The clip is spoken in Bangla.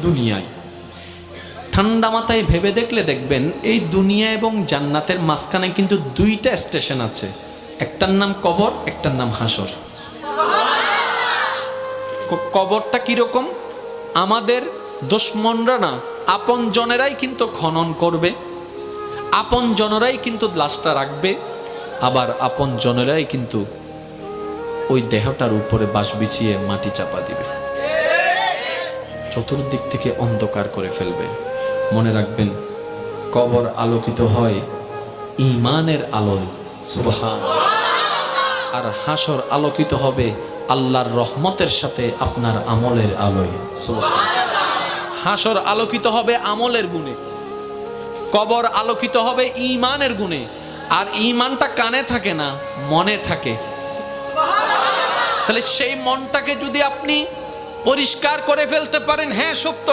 দুনিয়ায়। ঠান্ডা মাথায় ভেবে দেখলে দেখবেন এই দুনিয়া এবং জান্নাতের মাঝখানে কিন্তু দুইটা স্টেশন আছে, একটার নাম কবর, একটার নাম হাসর। কবরটা কিরকম? আমাদের দুশমনরা না, আপন জনেরাই কিন্তু খনন করবে, আপন জনেরাই কিন্তু লাশটা রাখবে, আবার আপন জনেরাই কিন্তু ওই দেহটার উপরে বাঁশ বিছিয়ে মাটি চাপা দিবে, চতুর্দিক থেকে অন্ধকার করে ফেলবে। মনে রাখবেন, কবর আলোকিত হয় ঈমানের আলোয়, সুবহানাল্লাহ, আর হাসর আলোকিত হবে আল্লাহর রহমতের সাথে আপনার আমলের আলোয়, সুবহানাল্লাহ। হাসর আলোকিত হবে আমলের গুণে, কবর আলোকিত হবে ঈমানের গুণে। আর ঈমানটা কানে থাকে না, মনে থাকে। তাহলে সেই মনটাকে যদি আপনি পরিষ্কার করে ফেলতে পারেন, হ্যাঁ সত্য